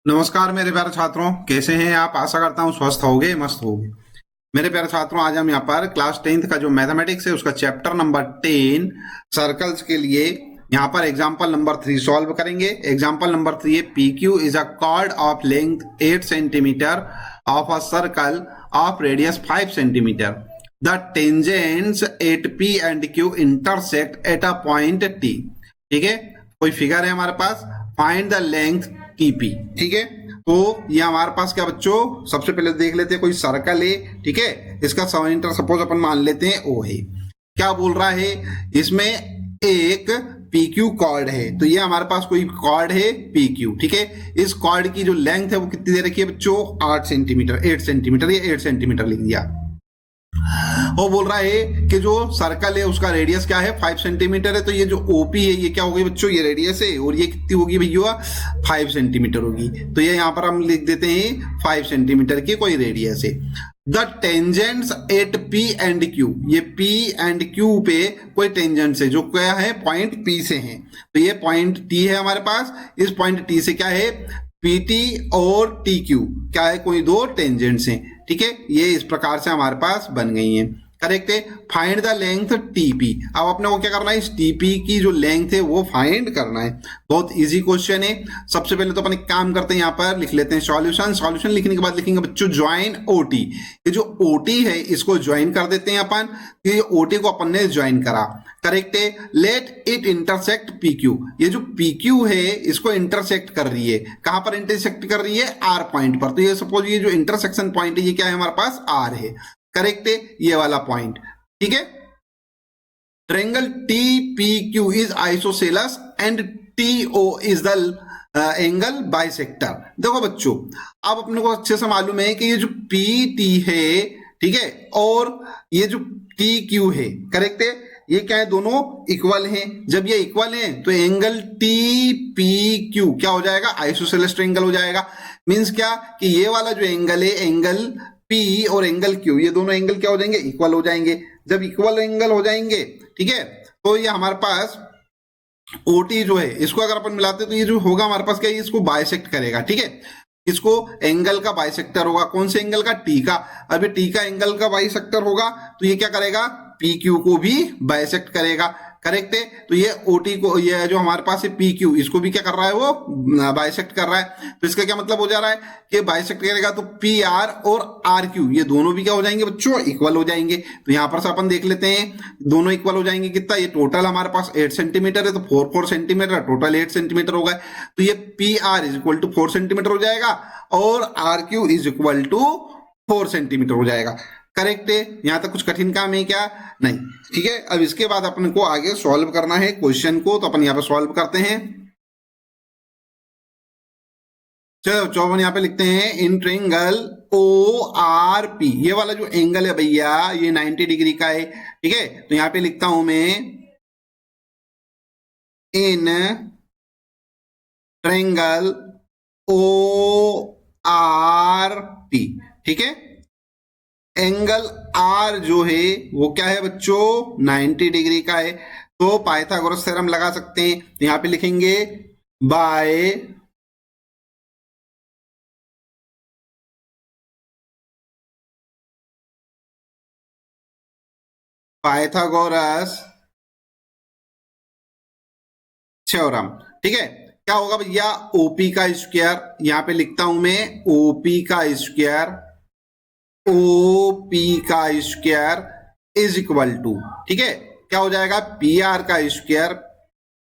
नमस्कार मेरे प्यारे छात्रों, कैसे हैं आप। आशा करता हूँ स्वस्थ होगे, मस्त होगे। मेरे प्यारे छात्रों, आज हम यहाँ पर क्लास 10th का जो मैथमेटिक्स है उसका चैप्टर नंबर 10 सर्कल्स के लिए यहाँ पर एग्जाम्पल नंबर 3 सॉल्व करेंगे। एग्जाम्पल नंबर 3 है P Q is a cord of length 8 centimetre of a circle of radius 5 centimetre. The tangents at P and Q intersect at a point T. ठीक है, कोई figure है हमारे पास, find the length TP. ठीक है, तो ये हमारे पास क्या बच्चों, सबसे पहले देख लेते हैं कोई सर्कल है। ठीक है, इसका सेंटर सपोज अपन मान लेते हैं ओ है। क्या बोल रहा है, इसमें एक पी क्यू कॉर्ड है। तो ये हमारे पास कोई कॉर्ड है पी क्यू। ठीक है, इस कॉर्ड की जो लेंथ है वो कितनी दे रखी है बच्चों, 8 सेंटीमीटर। 8 सेंटीमीटर या 8 सेंटीमीटर लिख दिया। वो बोल रहा है कि जो सर्कल है उसका रेडियस क्या है, 5 सेंटीमीटर है। तो ये जो ओपी है ये क्या होगी बच्चों, ये रेडियस है, और ये कितनी होगी भैया, 5 सेंटीमीटर होगी। तो ये यहाँ पर हम लिख देते हैं 5 सेंटीमीटर की कोई रेडियस है। The tangents at P and Q, ये पी एंड क्यू पे कोई टेंजेंट्स है जो क्या है, पॉइंट पी से है। तो ये पॉइंट टी है हमारे पास, इस पॉइंट टी से क्या है, पीटी और टी क्यू क्या है, कोई दो टेंजेंट्स हैं। ठीक है, ये इस प्रकार से हमारे पास बन गई हैं। करेक्ट है। Find the length TP. अब अपने को क्या करना है, इस टीपी की जो लेंथ है वो फाइंड करना है। बहुत इजी क्वेश्चन है। सबसे पहले तो अपन एक काम करते हैं, यहाँ पर लिख लेते हैं सॉल्यूशन। सॉल्यूशन लिखने के बाद लिखेंगे बच्चों ज्वाइन ओटी। ये जो ओटी है इसको ज्वाइन कर देते हैं अपन। ये ओटी को अपन ने ज्वाइन करा। करेक्ट है। Let it intersect P Q. ये जो पी क्यू है इसको इंटरसेक्ट कर रही है। कहां पर इंटरसेक्ट कर रही है, आर पॉइंट पर। तो ये सपोज ये जो इंटरसेक्शन पॉइंट है ये क्या है हमारे पास, आर है। करेक्ट है, ये वाला पॉइंट। ठीक है, triangle T P Q is isosceles and T O is the angle bisector. देखो बच्चों, अब अपने को अच्छे से मालूम है कि ये जो पी टी है, ठीक है, और ये जो टी क्यू है, करेक्ट है, ये क्या है, दोनों इक्वल हैं। जब ये इक्वल हैं तो एंगल टी पी क्यू क्या हो जाएगा, आइसोसेलेस ट्रायंगल हो जाएगा। मींस क्या कि ये वाला जो एंगल है, एंगल पी और एंगल क्यू, ये दोनों एंगल क्या हो जाएंगे, इक्वल हो जाएंगे। जब इक्वल एंगल हो जाएंगे, ठीक है, तो ये हमारे पास ओटी जो है इसको अगर अपन मिलाते तो ये जो होगा हमारे पास क्या है, इसको बाइसेक्ट करेगा। ठीक है, इसको एंगल का बाइसेक्टर होगा। कौन से एंगल का, टी का। अभी टी का एंगल का बाइसेक्टर होगा तो ये क्या करेगा, पी क्यू को भी बाइसेक्ट करेगा। करेक्ट है। तो ये ओटी को, ये जो हमारे पास है पी क्यू, इसको भी क्या कर रहा है, वो बाइसेक्ट कर रहा है। तो इसका क्या मतलब हो जा रहा है कि बाइसेक्ट करेगा तो पी आर और आर क्यू ये दोनों भी क्या हो जाएंगे बच्चों, इक्वल हो जाएंगे। तो यहां पर से अपन देख लेते हैं, दोनों इक्वल हो जाएंगे। कितना, ये टोटल हमारे पास 8 सेंटीमीटर है तो 4 सेंटीमीटर, टोटल 8 सेंटीमीटर होगा। तो ये P R is equal to 4 centimetre हो जाएगा और R Q is equal to 4 centimetre हो जाएगा। करेक्ट है। यहां तक कुछ कठिन काम है क्या, नहीं। ठीक है, अब इसके बाद अपन को आगे सॉल्व करना है क्वेश्चन को, तो अपन यहां पे सॉल्व करते हैं। चलो 54 यहां पे लिखते हैं, in triangle O R P, ये वाला जो एंगल है भैया ये 90 डिग्री का है। ठीक है, तो यहां पे लिखता हूं मैं, in triangle O R P. ठीक है, एंगल आर जो है वो क्या है बच्चों, 90 डिग्री का है। तो पाइथागोरस थ्योरम लगा सकते हैं। यहां पे लिखेंगे बाय पाइथागोरस थ्योरम। ठीक है, क्या होगा भैया, ओपी का स्क्वायर, यहां पे लिखता हूं मैं ओपी का स्क्वायर, ओपी का स्क्वायर इज इक्वल टू, ठीक है, क्या हो जाएगा, पी आर का square,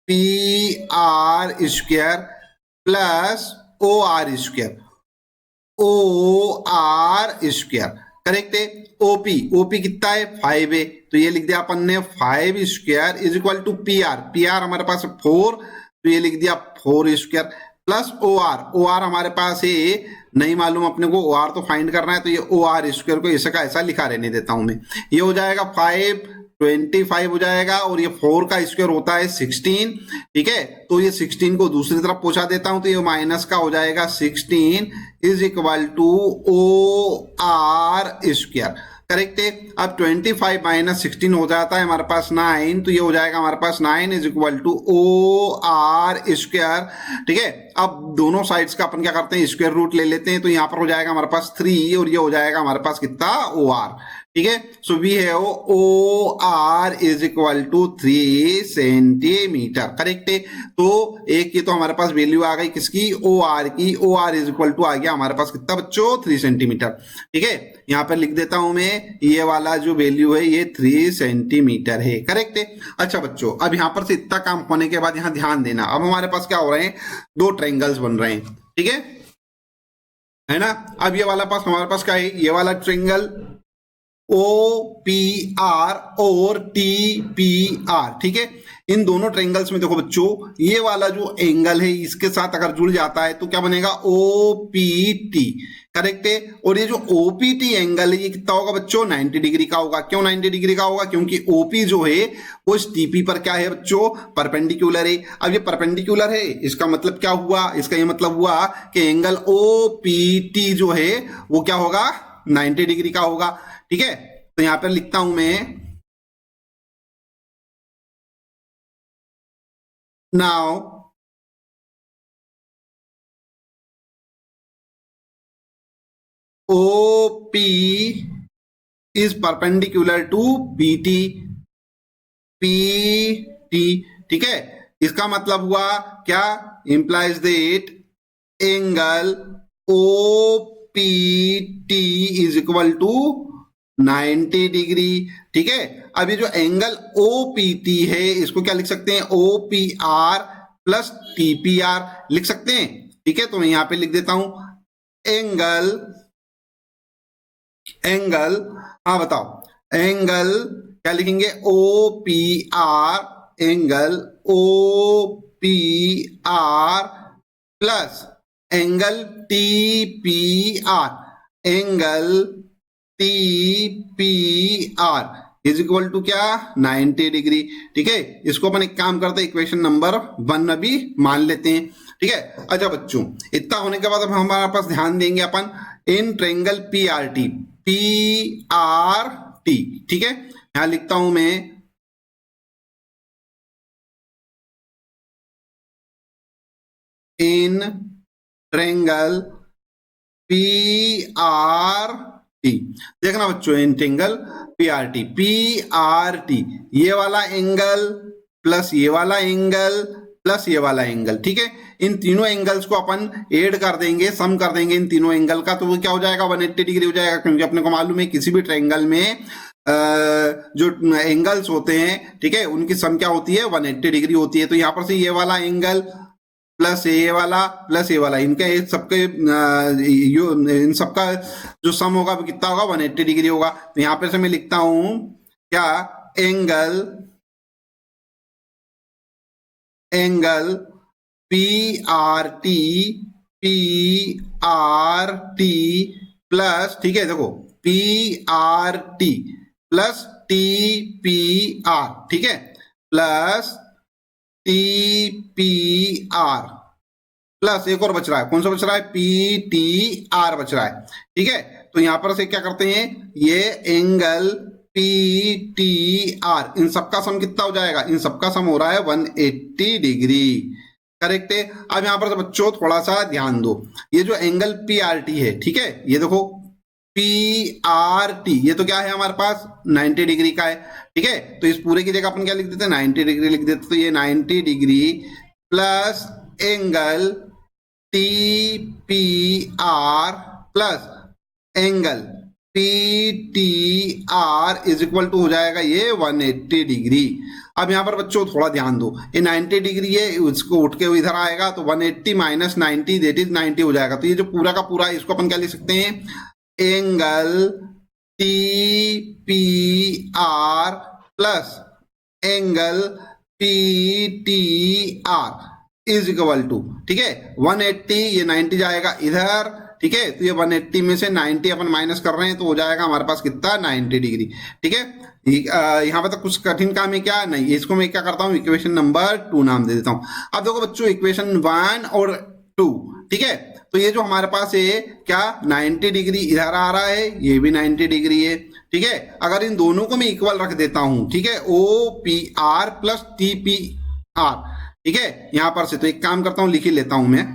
P R square plus O R square, O R square. Correct है। ओपी, ओपी कितना है, 5 है। तो ये लिख दिया अपन ने 5 square is equal to P R, P R हमारे पास 4, तो ये लिख दिया 4 square plus O R, O R हमारे पास है नहीं मालूम अपने को, ओ आर तो फाइंड करना है। तो ये ओ आर स्क्वायर को ऐसा का ऐसा लिखा रहने देता हूं मैं। ये हो जाएगा 525 हो जाएगा, और ये 4 का स्क्वायर होता है 16। ठीक है, तो ये 16 को दूसरी तरफ पहुंचा देता हूं, तो ये माइनस का हो जाएगा 16 is equal to O R square. Correct है। अब 25 माइनस 16 हो जाता है हमारे पास 9, तो ये हो जाएगा हमारे पास 9 is equal to O R square. ठीक है, अब दोनों साइड्स का अपन क्या करते हैं, स्क्वायर रूट ले लेते हैं, तो यहां पर हो जाएगा हमारे पास 3 और ये हो जाएगा हमारे पास कितना, ओ आर। ठीक है, so we have O R is equal to 3 centimetre. Correct है, तो एक की तो हमारे पास वैल्यू आ गई किसकी, ओ आर की। O R is equal to आ गया हमारे पास कितना बच्चों, 3 सेंटीमीटर। ठीक है, यहां पर लिख देता हूं मैं, ये वाला जो वैल्यू है ये 3 सेंटीमीटर है। करेक्ट है। अच्छा बच्चों, अब यहां पर से इतना काम होने के बाद यहां ध्यान देना, अब हमारे पास क्या हो रहे हैं, दो ट्रायंगल्स बन रहे हैं। ठीक है ना। अब ये वाला पास हमारे पास क्या है, ये वाला ट्रायंगल ओ पी आर और टी पी आर। ठीक है, इन दोनों ट्रायंगल्स में देखो बच्चों, ये वाला जो एंगल है इसके साथ अगर जुड़ जाता है तो क्या बनेगा, ओ पी टी। करेक्ट है, और ये जो ओपीटी एंगल है ये कितना होगा बच्चों, 90 डिग्री का होगा। क्यों 90 डिग्री का होगा, क्योंकि ओपी जो है वो इस टीपी पर क्या है बच्चों, परपेंडिकुलर है। अब ये परपेंडिकुलर है, इसका मतलब क्या हुआ, इसका ये मतलब हुआ कि एंगल ओपीटी जो है वो क्या होगा, 90 डिग्री का होगा। ठीक है, तो यहां पर लिखता हूं मैं, now OP is perpendicular to PT। PT, ठीक है, इसका मतलब हुआ क्या, implies that angle OPT is equal to 90 degree. ठीक है, अब ये जो एंगल OPT है इसको क्या लिख सकते हैं, OPR प्लस TPR लिख सकते हैं। ठीक है, तो मैं यहां पे लिख देता हूं एंगल, हाँ बताओ, एंगल क्या लिखेंगे, O P R, angle O P R plus angle T P R, angle T P R is equal to क्या, 90 डिग्री। ठीक है, इसको अपन एक काम करते हैं, इक्वेशन नंबर 1 अभी मान लेते हैं। ठीक है, अच्छा बच्चों, इतना होने के बाद अब हमारे पास ध्यान देंगे अपन in triangle P R T, P R T. ठीक है, यहां लिखता हूं मैं, in triangle P R T. देखना बच्चों, in triangle P R T, P R T, ये वाला एंगल प्लस ये वाला एंगल प्लस ये वाला एंगल। ठीक है, इन तीनों एंगल्स को अपन ऐड कर देंगे, सम कर देंगे इन तीनों एंगल का, तो वो क्या हो जाएगा, 180 डिग्री हो जाएगा। क्योंकि अपने को मालूम है किसी भी ट्रायंगल में जो एंगल्स होते हैं, ठीक है, उनकी सम क्या होती है, 180 डिग्री होती है। तो यहां पर से ये वाला एंगल प्लस ये वाला प्लस ये वाला, इनके सबके इन सबका जो सम होगा वो कितना होगा, 180 डिग्री होगा। तो यहां पर से मैं लिखता हूं क्या, angle P R T plus, ठीक है देखो, P R T plus T P R, ठीक है, plus T P R plus एक और बच रहा है, कौन सा बच रहा है, पी टी आर बच रहा है। ठीक है, तो यहां पर से क्या करते हैं, ये एंगल पी टी आर, इन सबका सम कितना हो जाएगा, इन सबका सम हो रहा है 180 डिग्री। करेक्ट है। अब यहां पर बच्चों थोड़ा सा ध्यान दो, ये जो एंगल पी आर टी है, ठीक है, ये देखो पी आर टी, ये तो क्या है हमारे पास 90 डिग्री का है। ठीक है, तो इस पूरे की जगह अपन क्या लिख देते हैं, 90 डिग्री लिख देते, तो ये 90 degree plus angle T P R plus angle P T R is equal to हो जाएगा ये 180 डिग्री। अब यहां पर बच्चों थोड़ा ध्यान दो, ये 90 डिग्री है, उसको उठ के इधर आएगा तो 180 माइनस 90 दैट इज 90 हो जाएगा। तो ये जो पूरा का पूरा इसको अपन क्या लिख सकते हैं, angle T P R plus angle P T R is equal to, ठीक है, 180, ये 90 जाएगा इधर, ठीक है, तो ये 180 में से 90 अपन माइनस कर रहे हैं तो हो जाएगा हमारे पास कितना, 90 डिग्री। ठीक है, यहाँ पे तो कुछ कठिन काम है क्या, नहीं, इसको मैं क्या करता हूँ, इक्वेशन नंबर 2 नाम दे देता हूँ। अब देखो बच्चों, इक्वेशन 1 और 2, ठीक है, तो ये जो हमारे पास है क्या 90 डिग्री इधर आ रहा है, ये भी 90 डिग्री है, ठीक है। अगर इन दोनों को मैं इक्वल रख देता हूं, ठीक है, O P R plus T P R, ठीक है, यहां पर से तो एक काम करता हूं, लिख ही लेता हूं मैं,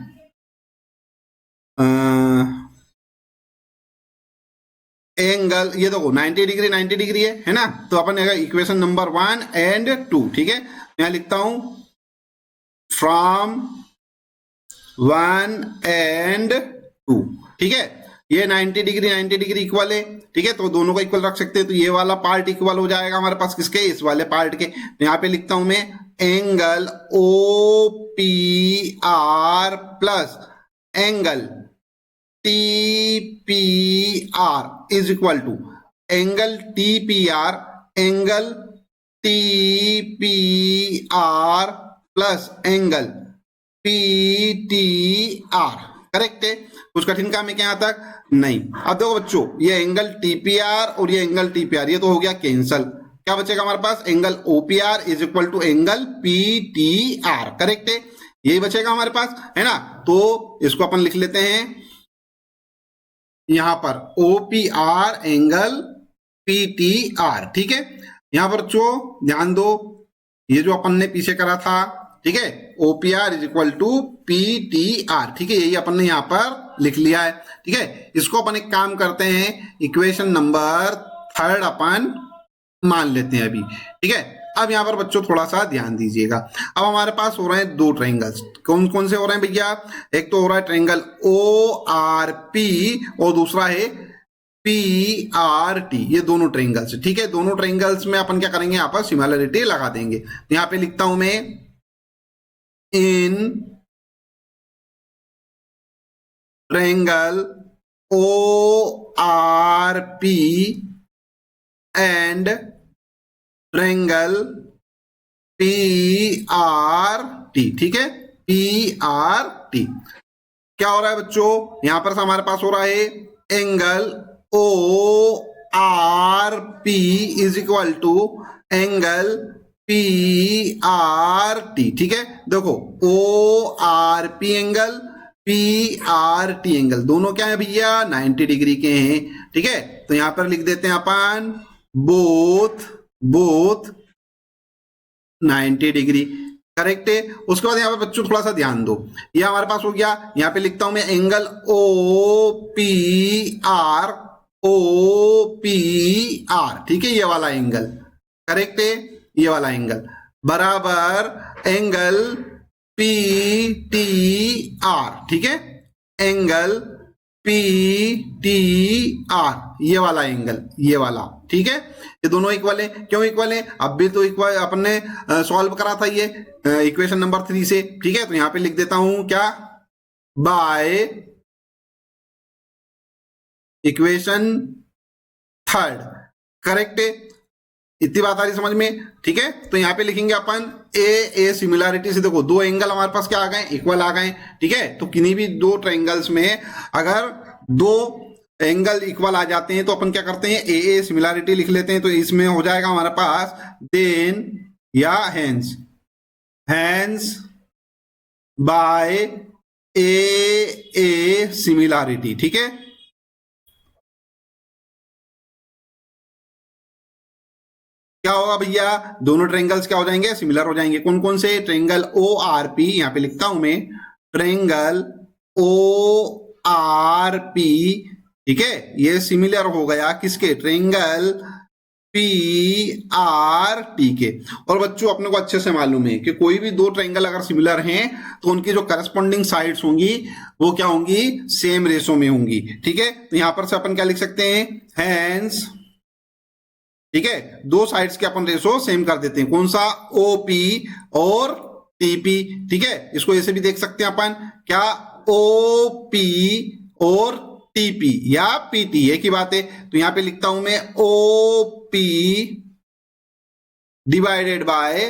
एंगल ये देखो 90 डिग्री 90 डिग्री है ना। तो अपन इक्वेशन नंबर 1 एंड 2, ठीक है, यहां लिखता हूं फ्रॉम 1 एंड 2, ठीक है। ये 90 डिग्री 90 डिग्री इक्वल है, ठीक है, तो दोनों को इक्वल रख सकते हैं। तो ये वाला पार्ट इक्वल हो जाएगा हमारे पास किसके, इस वाले पार्ट के। तो यहां पे लिखता हूं मैं angle O P R plus angle T P R is equal to angle T P R, angle T P R plus angle P T R. Correct है, कुछ कठिन काम है क्या यहां तक? नहीं। अब देखो बच्चों, ये एंगल टीपीआर और ये एंगल टीपीआर ये तो हो गया कैंसल। क्या बचेगा हमारे पास? Angle OPR is equal to angle PTR. Correct है, यही बचेगा हमारे पास, है ना। तो इसको अपन लिख लेते हैं यहां पर ओपीआर एंगल पीटीआर, ठीक है। यहां पर बच्चों ध्यान दो, ये जो अपन ने पीछे करा था, ठीक है, OPR is equal to PTR, ठीक है, यही अपन ने यहां पर लिख लिया है, ठीक है। इसको अपन एक काम करते हैं, इक्वेशन नंबर 3 अपन मान लेते हैं अभी, ठीक है। अब यहां पर बच्चों थोड़ा सा ध्यान दीजिएगा। अब हमारे पास हो रहे हैं 2 ट्रायंगल्स, कौन कौन से हो रहे हैं भैया? एक तो हो रहा है ट्रायंगल ओ आर पी और दूसरा है पी आर टी, ये दोनों ट्रायंगल्स, ठीक है। दोनों ट्रायंगल्स में अपन क्या करेंगे, यहाँ पर सिमिलरिटी लगा देंगे। तो यहाँ पे लिखता हूं मैं in triangle O R P and triangle P R T, ठीक है, पी आर टी। क्या हो रहा है बच्चों, यहां पर हमारे पास हो रहा है angle O R P is equal to angle P R T, ठीक है। देखो O R P angle, P R T angle, दोनों क्या है भैया 90 डिग्री के हैं, ठीक है। तो यहां पर लिख देते हैं अपन बोथ 90 डिग्री। करेक्ट है। उसके बाद यहां पर बच्चों थोड़ा सा ध्यान दो, ये हमारे पास हो गया, यहां पे लिखता हूं मैं एंगल ओ पी आर, ठीक है, ये वाला एंगल। करेक्ट है, ये वाला एंगल बराबर एंगल पी टी आर, ठीक है, एंगल पी टी आर, ये वाला एंगल, ये वाला, ठीक है। ये दोनों इक्वल है, क्यों इक्वल है? अब भी तो इक्वल अपन ने सॉल्व करा था ये इक्वेशन नंबर 3 से, ठीक है। तो यहां पे लिख देता हूं क्या, बाय इक्वेशन 3। करेक्ट है, इतनी बात आ रही समझ में, ठीक है। तो यहां पे लिखेंगे अपन ए सिमिलरिटी से, देखो 2 एंगल हमारे पास क्या आ गए, इक्वल आ गए, ठीक है। तो किन्हीं भी 2 ट्रायंगल्स में अगर 2 एंगल इक्वल आ जाते हैं तो अपन क्या करते हैं, ए सिमिलरिटी लिख लेते हैं। तो इसमें हो जाएगा हमारे पास देन या हैंस बाय ए सिमिलरिटी, ठीक है। क्या होगा भैया, दोनों ट्रायंगल्स क्या हो जाएंगे, सिमिलर हो जाएंगे। कौन कौन से? ट्रायंगल ओ आर पी, यहां पे लिखता हूं मैं ट्रायंगल ओ आर पी, ठीक है, ये सिमिलर हो गया किसके, ट्रायंगल पी आर टी के। और बच्चों अपने को अच्छे से मालूम है कि कोई भी 2 ट्रायंगल अगर सिमिलर हैं तो उनकी जो करस्पॉन्डिंग साइड्स होंगी वो क्या होंगी, सेम रेशो में होंगी, ठीक है। तो यहां पर से अपन क्या लिख सकते हैं, हैंस, ठीक है, 2 साइड्स के अपन रेशो सेम कर देते हैं। कौन सा, ओपी और टीपी, ठीक है। इसको ऐसे भी देख सकते हैं अपन, क्या ओपी और टीपी या पीटी एक ही बात है। तो यहां पे लिखता हूं मैं ओपी डिवाइडेड बाय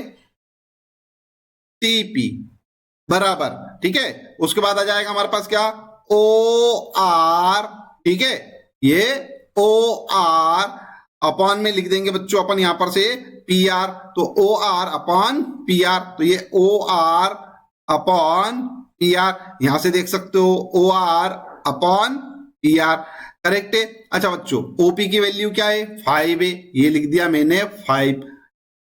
टीपी बराबर, ठीक है। उसके बाद आ जाएगा हमारे पास क्या, ओ आर, ठीक है, ये ओ आर अपॉन में लिख देंगे बच्चों अपन यहां पर से पी आर, तो O R upon P R, तो ये O R upon P R, यहां से देख सकते हो O R upon P R, correct है। अच्छा बच्चों, ओपी की वैल्यू क्या है 5 है, ये लिख दिया मैंने 5।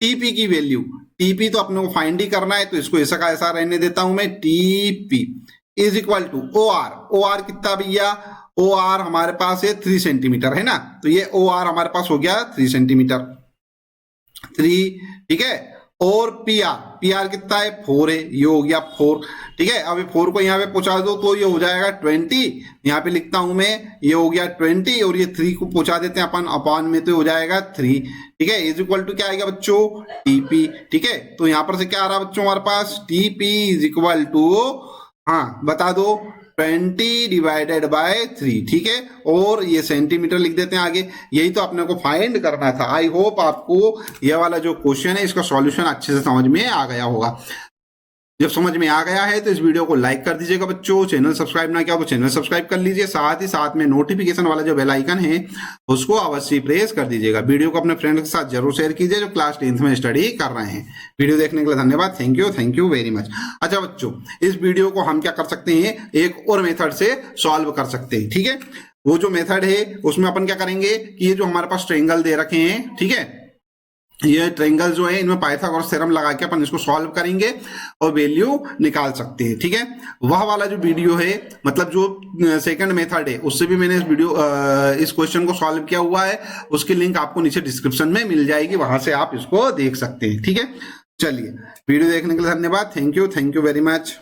टीपी की वैल्यू, टीपी तो अपने को फाइंड ही करना है तो इसको ऐसा का ऐसा रहने देता हूं मैं, TP is equal to O R. O R कितना भैया, ओ आर हमारे पास है 3 सेंटीमीटर है ना, तो ये ओ आर हमारे पास हो गया 3 सेंटीमीटर, 3, ठीक है। और पी आर, पी आर कितना है 4 है, ये हो गया 4, ठीक है। अब 4 को यहाँ पे पहुंचा दो तो ये हो जाएगा 20, यहाँ पे लिखता हूं मैं, ये हो गया 20 और ये 3 को पहुंचा देते हैं अपन अपॉन में तो हो जाएगा 3, ठीक है। इज इक्वल टू क्या आएगा बच्चों, टीपी, ठीक है। तो यहां पर से क्या आ रहा है बच्चों हमारे पास, टीपी इज इक्वल टू, हाँ बता दो, 20 डिवाइडेड बाय 3, ठीक है। और ये सेंटीमीटर लिख देते हैं आगे, यही तो अपने को फाइंड करना था। आई होप आपको ये वाला जो क्वेश्चन है इसका सॉल्यूशन अच्छे से समझ में आ गया होगा। जब समझ में आ गया है तो इस वीडियो को लाइक कर दीजिएगा बच्चों, चैनल सब्सक्राइब ना किया तो चैनल सब्सक्राइब कर लीजिए, साथ ही साथ में नोटिफिकेशन वाला जो बेल आइकन है उसको अवश्य प्रेस कर दीजिएगा। वीडियो को अपने फ्रेंड के साथ जरूर शेयर कीजिए जो क्लास 10th में स्टडी कर रहे हैं। वीडियो देखने के लिए धन्यवाद, थैंक यू वेरी मच। अच्छा बच्चों, इस वीडियो को हम क्या कर सकते हैं, एक और मेथड से सॉल्व कर सकते हैं, ठीक है। वो जो मेथड है उसमें अपन क्या करेंगे कि ये जो हमारे पास ट्रायंगल दे रखे हैं, ठीक है, ये ट्रायंगल जो है इनमें पाइथागोरस थ्योरम लगा के अपन इसको सॉल्व करेंगे और वैल्यू निकाल सकते हैं, ठीक है। वह वाला जो वीडियो है, मतलब जो सेकंड मेथड है, उससे भी मैंने इस क्वेश्चन को सॉल्व किया हुआ है, उसकी लिंक आपको नीचे डिस्क्रिप्शन में मिल जाएगी, वहां से आप इसको देख सकते हैं, ठीक है। चलिए, वीडियो देखने के लिए धन्यवाद, थैंक यू वेरी मच।